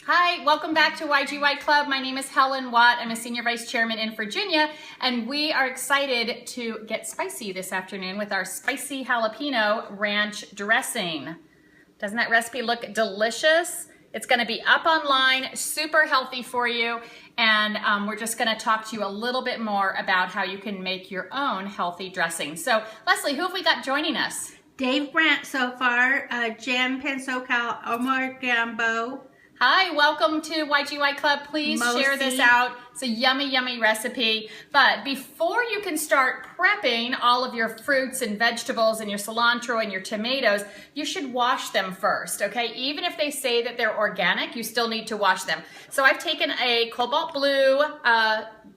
Hi, welcome back to YGY Club. My name is Helen Watt. I'm a Senior Vice Chairman in Virginia, and we are excited to get spicy this afternoon with our spicy jalapeno ranch dressing. Doesn't that recipe look delicious? It's gonna be up online, super healthy for you, and we're just gonna talk to you a little bit more about how you can make your own healthy dressing. So, Leslie, who have we got joining us? Dave Brandt so far, Jen Pensocal, Omar Gambo. Hi, welcome to YGY Club. Please share this out. It's a yummy, yummy recipe. But before you can start prepping all of your fruits and vegetables and your cilantro and your tomatoes, you should wash them first, okay? Even if they say that they're organic, you still need to wash them. So I've taken a cobalt blue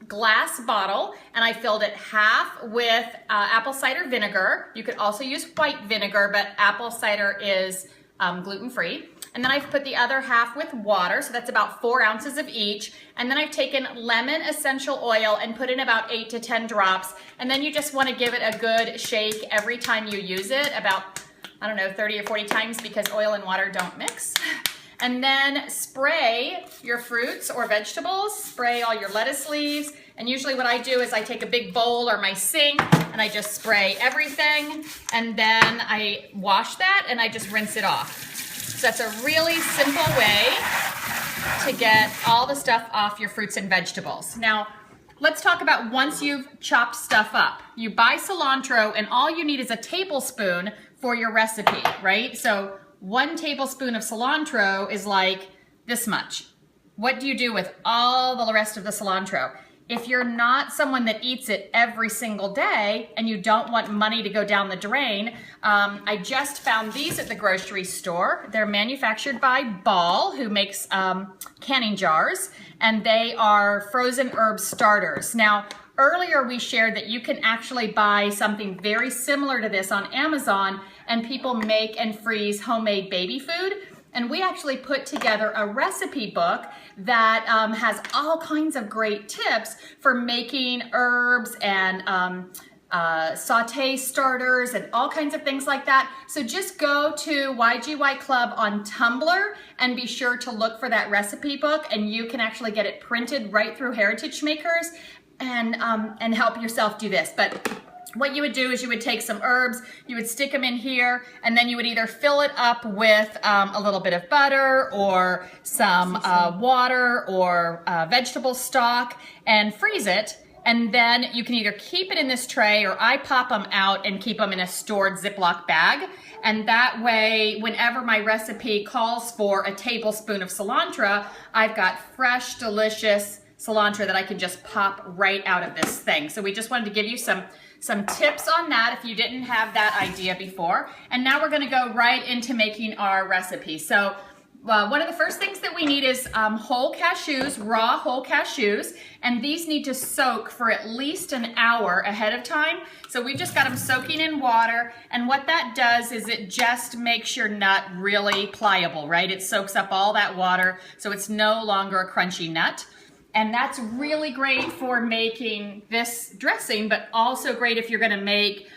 glass bottle and I filled it half with apple cider vinegar. You could also use white vinegar, but apple cider is gluten-free. And then I've put the other half with water, so that's about 4 ounces of each. And then I've taken lemon essential oil and put in about 8 to 10 drops. And then you just want to give it a good shake every time you use it, about, 30 or 40 times, because oil and water don't mix. And then spray your fruits or vegetables, spray all your lettuce leaves. And usually what I do is I take a big bowl or my sink and I just spray everything. And then I wash that and I just rinse it off. So that's a really simple way to get all the stuff off your fruits and vegetables. Now, let's talk about once you've chopped stuff up. You buy cilantro and all you need is a tablespoon for your recipe, right? So 1 tablespoon of cilantro is like this much. What do you do with all the rest of the cilantro? If you're not someone that eats it every single day and you don't want money to go down the drain, I just found these at the grocery store. They're manufactured by Ball, who makes canning jars, and they are frozen herb starters. Now, earlier we shared that you can actually buy something very similar to this on Amazon, and people make and freeze homemade baby food. And we actually put together a recipe book that has all kinds of great tips for making herbs and saute starters and all kinds of things like that. So just go to YGY Club on Tumblr and be sure to look for that recipe book, and you can actually get it printed right through Heritage Makers and help yourself do this. But what you would do is you would take some herbs, you would stick them in here, and then you would either fill it up with a little bit of butter or some water or vegetable stock and freeze it. And then you can either keep it in this tray, or I pop them out and keep them in a stored Ziploc bag. And that way, whenever my recipe calls for a tablespoon of cilantro, I've got fresh, delicious cilantro that I can just pop right out of this thing. So we just wanted to give you some tips on that if you didn't have that idea before. And now we're gonna go right into making our recipe. So one of the first things that we need is whole cashews, raw whole cashews, and these need to soak for at least an hour ahead of time. So we just got them soaking in water, and what that does is it just makes your nut really pliable, right? It soaks up all that water, so it's no longer a crunchy nut. And that's really great for making this dressing, but also great if you're gonna make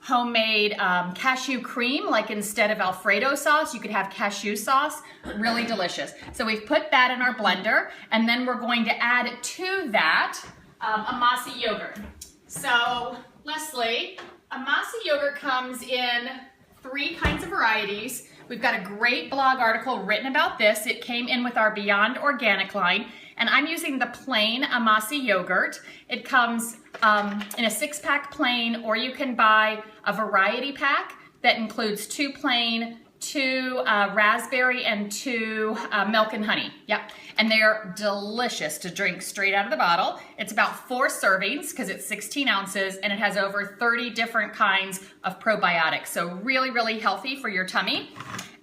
homemade cashew cream, like instead of Alfredo sauce, you could have cashew sauce, really delicious. So we've put that in our blender, and then we're going to add to that Amasai yogurt. So Leslie, Amasai yogurt comes in 3 kinds of varieties. We've got a great blog article written about this. It came in with our Beyond Organic line, and I'm using the plain Amasai yogurt. It comes in a 6-pack plain, or you can buy a variety pack that includes 2 plain, 2 raspberry, and 2 milk and honey. Yep, and they're delicious to drink straight out of the bottle. It's about 4 servings because it's 16 ounces, and it has over 30 different kinds of probiotics. So really, really healthy for your tummy.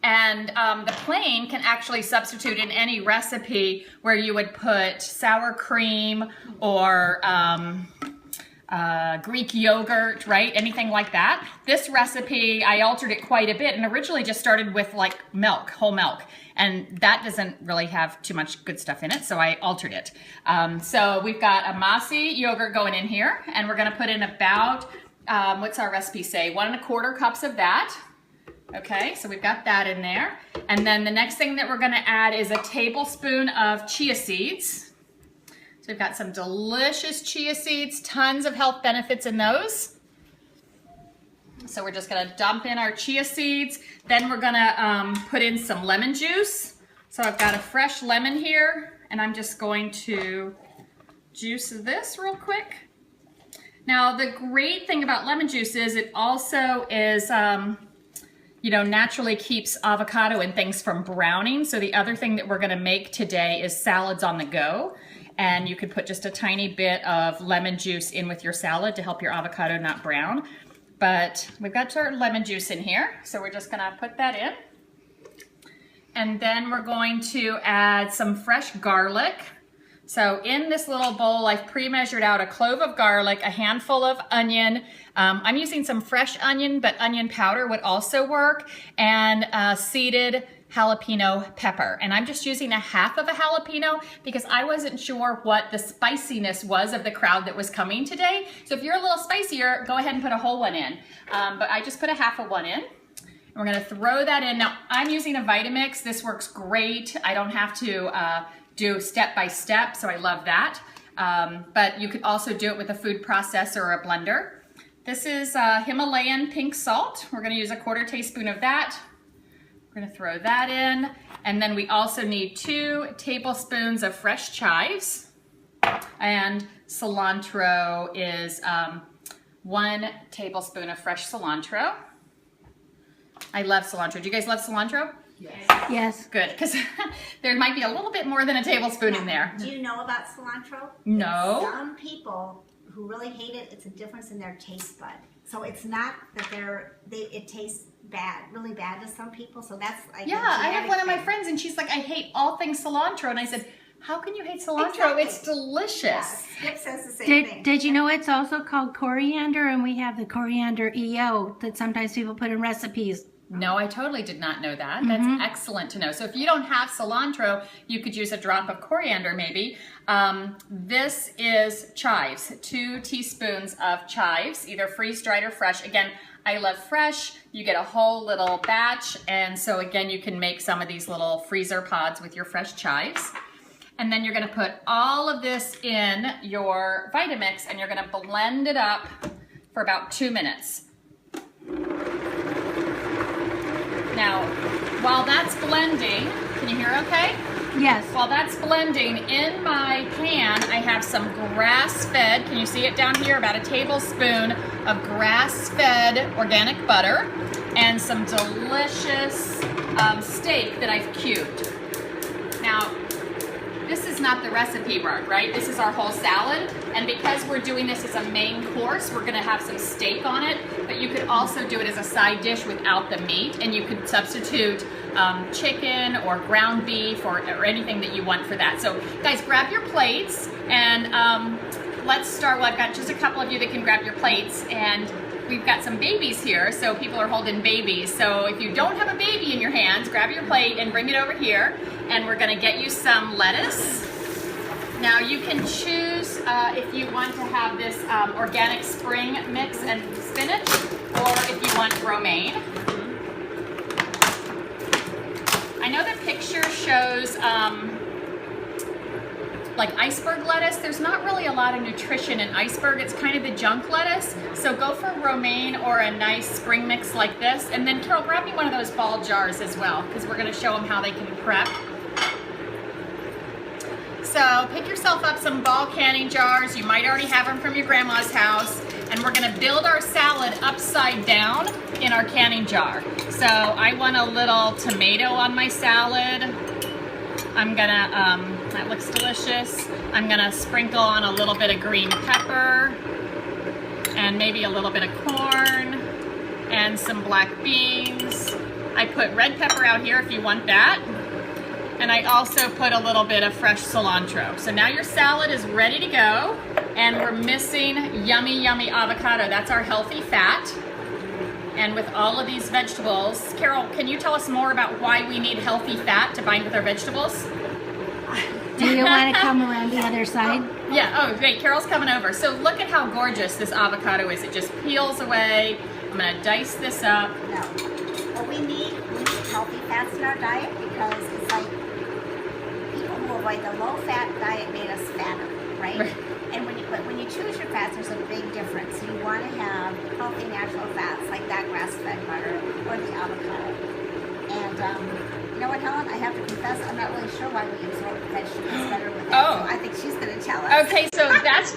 And the plain can actually substitute in any recipe where you would put sour cream or Greek yogurt, right? Anything like that. This recipe, I altered it quite a bit, and originally just started with like milk, whole milk. And that doesn't really have too much good stuff in it, so I altered it. So we've got Amasai yogurt going in here, and we're gonna put in about, what's our recipe say? 1 1/4 cups of that. Okay, so we've got that in there. And then the next thing that we're gonna add is a tablespoon of chia seeds. So we've got some delicious chia seeds, tons of health benefits in those. So we're just gonna dump in our chia seeds. Then we're gonna put in some lemon juice. So I've got a fresh lemon here, and I'm just going to juice this real quick. Now, the great thing about lemon juice is it also is, you know, naturally keeps avocado and things from browning. So the other thing that we're gonna make today is salads on the go. And you could put just a tiny bit of lemon juice in with your salad to help your avocado not brown. But we've got our lemon juice in here. So we're just gonna put that in. And then we're going to add some fresh garlic. So in this little bowl, I've pre-measured out a clove of garlic, a handful of onion. I'm using some fresh onion, but onion powder would also work, and seeded jalapeno pepper. And I'm just using a half of a jalapeno because I wasn't sure what the spiciness was of the crowd that was coming today. So if you're a little spicier, go ahead and put a whole one in. But I just put a half of one in. And we're gonna throw that in. Now, I'm using a Vitamix. This works great. I don't have to do step by step, so I love that. But you could also do it with a food processor or a blender. This is Himalayan pink salt. We're gonna use a 1/4 teaspoon of that. We're gonna throw that in. And then we also need 2 tablespoons of fresh chives. And cilantro is 1 tablespoon of fresh cilantro. I love cilantro. Do you guys love cilantro? Yes. Yes. Good, because there might be a little bit more than a tablespoon in there. Do you know about cilantro? No. Some people who really hate it, it's a difference in their taste bud. So it's not that it tastes bad, really bad to some people. So that's like Yeah, I have one of my friends and she's like, I hate all things cilantro. And I said, how can you hate cilantro? Exactly. It's delicious. Yes. Skip says the same thing. Did you know it's also called coriander, and we have the coriander EO that sometimes people put in recipes. No, I totally did not know that. That's excellent to know. So if you don't have cilantro, you could use a drop of coriander maybe. This is chives, 2 teaspoons of chives, either freeze-dried or fresh. Again, I love fresh. You get a whole little batch, and so again, you can make some of these little freezer pods with your fresh chives. And then you're gonna put all of this in your Vitamix, and you're gonna blend it up for about 2 minutes. Now, while that's blending, can you hear okay? Yes. While that's blending, in my pan, I have some grass-fed, can you see it down here? About a tablespoon of grass-fed organic butter and some delicious steak that I've cubed. Now, this is not the recipe book, right? This is our whole salad, and because we're doing this as a main course, we're gonna have some steak on it, but you could also do it as a side dish without the meat, and you could substitute chicken or ground beef or anything that you want for that. So guys, grab your plates, and let's start. Well, I've got just a couple of you that can grab your plates, and we've got some babies here, so people are holding babies. So if you don't have a baby in your hands, grab your plate and bring it over here, and we're gonna get you some lettuce. Now you can choose if you want to have this organic spring mix and spinach, or if you want romaine. I know the picture shows like iceberg lettuce. There's not really a lot of nutrition in iceberg. It's kind of the junk lettuce. So go for romaine or a nice spring mix like this. And then Carol, grab me one of those ball jars as well, because we're gonna show them how they can prep. So pick yourself up some ball canning jars. You might already have them from your grandma's house. And we're gonna build our salad upside down in our canning jar. So I want a little tomato on my salad. I'm gonna, that looks delicious. I'm gonna sprinkle on a little bit of green pepper and maybe a little bit of corn and some black beans. I put red pepper out here if you want that. And I also put a little bit of fresh cilantro. So now your salad is ready to go, and we're missing yummy, yummy avocado. That's our healthy fat. And with all of these vegetables, Carol, can you tell us more about why we need healthy fat to bind with our vegetables? Do you want to come around the other side? Yeah, oh great, Carol's coming over. So look at how gorgeous this avocado is. It just peels away. I'm gonna dice this up. No. But we need healthy fats in our diet because it's like people who avoid the low-fat diet made us fatter, right? And when you choose your fats, there's a big difference. You want to have healthy, natural fats like that grass-fed butter or the avocado. And you know what, Helen? I have to confess, I'm not really sure why we absorb vegetables better with that. Oh. So I think she's going to tell us. Okay, so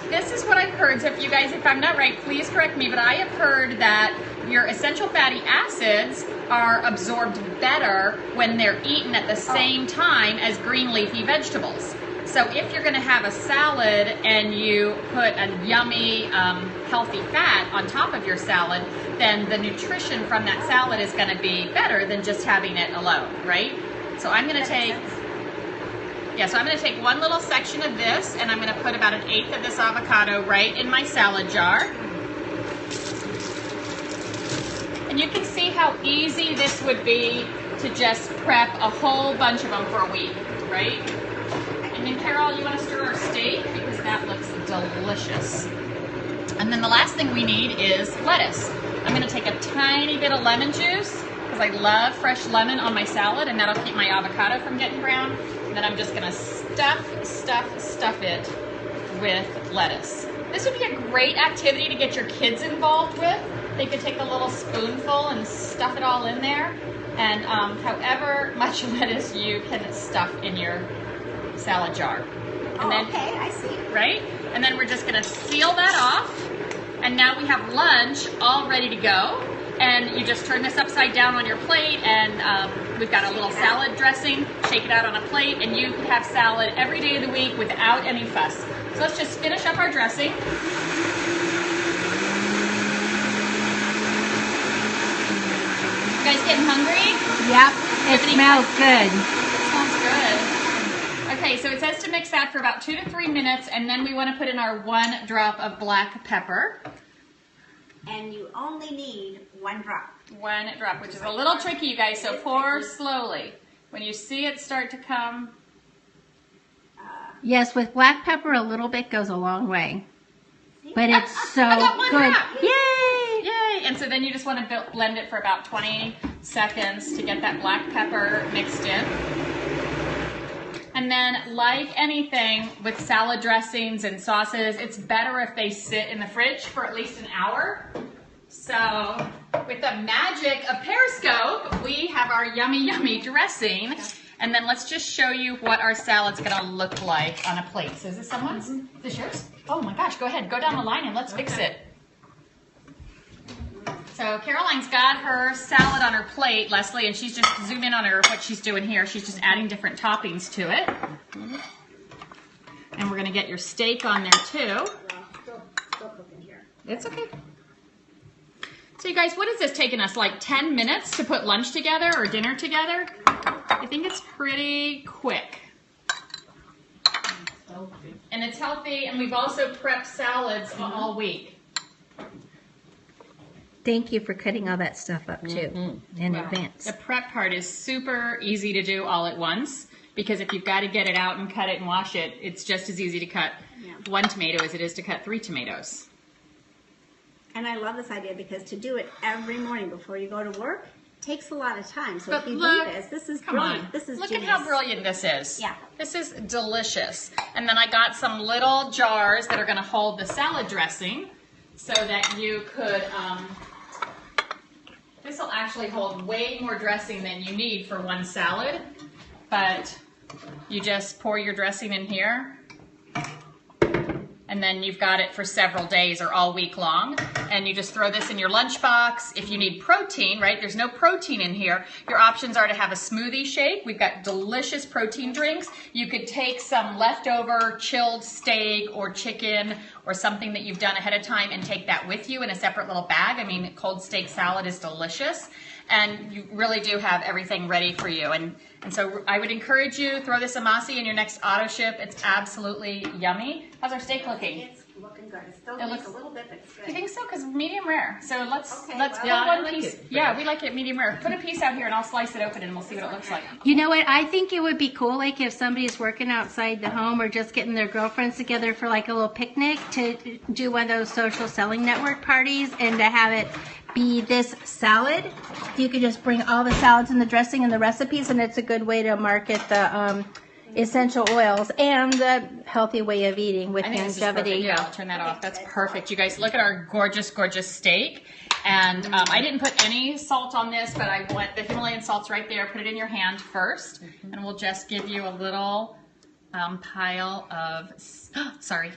this is what I've heard. So if you guys, if I'm not right, please correct me. But I have heard that your essential fatty acids are absorbed better when they're eaten at the same time as green leafy vegetables. So if you're going to have a salad and you put a yummy, healthy fat on top of your salad, then the nutrition from that salad is going to be better than just having it alone, right? So I'm going to take, so I'm going to take one little section of this and I'm going to put about 1/8 of this avocado right in my salad jar. And you can see how easy this would be to just prep a whole bunch of them for a week, right? And then Carol, you want to stir our steak because that looks delicious. And then the last thing we need is lettuce. I'm going to take a tiny bit of lemon juice because I love fresh lemon on my salad and that'll keep my avocado from getting brown. And then I'm just going to stuff it with lettuce. This would be a great activity to get your kids involved with. They could take a little spoonful and stuff it all in there. And however much lettuce you can stuff in your salad jar. And then, okay, I see. Right? And then we're just going to seal that off. And now we have lunch all ready to go. And you just turn this upside down on your plate and we've got a little salad dressing. Shake it out on a plate and you can have salad every day of the week without any fuss. So let's just finish up our dressing. You guys getting hungry? Yep, it smells good. Sounds good. Okay, so it says to mix that for about 2 to 3 minutes, and then we want to put in our 1 drop of black pepper. And you only need 1 drop. 1 drop, which is a little tricky, you guys, so pour slowly. When you see it start to come. Yes, with black pepper, a little bit goes a long way. But it's so I got 1 good. drop. Yay! Yay! And so then you just want to blend it for about 20 seconds to get that black pepper mixed in. And then, like anything with salad dressings and sauces, it's better if they sit in the fridge for at least an hour. So, with the magic of Periscope, we have our yummy, yummy dressing. And then let's just show you what our salad's going to look like on a plate. So is this someone's? Is this yours? Oh my gosh, go ahead. Go down the line and let's fix it. So Caroline's got her salad on her plate, Leslie, and she's just zoom in on her what she's doing here. She's just adding different toppings to it. And we're going to get your steak on there too. Still cooking here. It's okay. So you guys, what is this taking us, like 10 minutes to put lunch together or dinner together? I think it's pretty quick. And it's healthy, and we've also prepped salads all week. Thank you for cutting all that stuff up too in advance. The prep part is super easy to do all at once because if you've got to get it out and cut it and wash it, it's just as easy to cut 1 tomato as it is to cut 3 tomatoes. And I love this idea because to do it every morning before you go to work takes a lot of time. So But if you look, do this is come brilliant. on. This is Look genius. at how brilliant this is. Yeah. This is delicious. And then I got some little jars that are going to hold the salad dressing so that you could, this will actually hold way more dressing than you need for 1 salad. But you just pour your dressing in here. And then you've got it for several days or all week long. And you just throw this in your lunchbox. If you need protein, right, there's no protein in here. Your options are to have a smoothie shake. We've got delicious protein drinks. You could take some leftover chilled steak or chicken or something that you've done ahead of time and take that with you in a separate little bag. I mean, cold steak salad is delicious. And you really do have everything ready for you. And so I would encourage you, throw this Amasai in your next auto ship. It's absolutely yummy. How's our steak looking? It's looking good. It still It looks looks- a little bit, but it's good. You think so? Because medium rare. So let's Okay, let's well, put I one like piece. it Yeah, fresh. we like it medium rare. Put a piece out here, and I'll slice it open, and we'll see what it looks like. You know what? I think it would be cool, like if somebody's working outside the home or just getting their girlfriends together for like a little picnic, to do one of those social selling network parties and to have it be this salad. You could just bring all the salads and the dressing and the recipes, and it's a good way to market the essential oils and the healthy way of eating with I think this is perfect. longevity. Yeah, I'll turn that off. That's perfect. You guys, look at our gorgeous, gorgeous steak. And I didn't put any salt on this, but I went the Himalayan salt's right there. Put it in your hand first, and we'll just give you a little pile of. Sorry,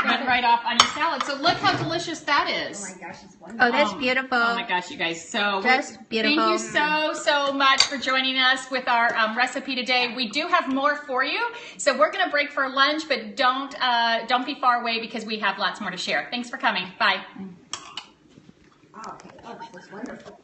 went right off on your salad. So look how delicious that is. Oh my gosh, it's wonderful. Oh, that's beautiful. Oh my gosh, you guys. So Just beautiful. Thank you so much for joining us with our recipe today. We do have more for you. So we're going to break for lunch, but don't be far away because we have lots more to share. Thanks for coming. Bye. Oh, okay. Oh, that was wonderful.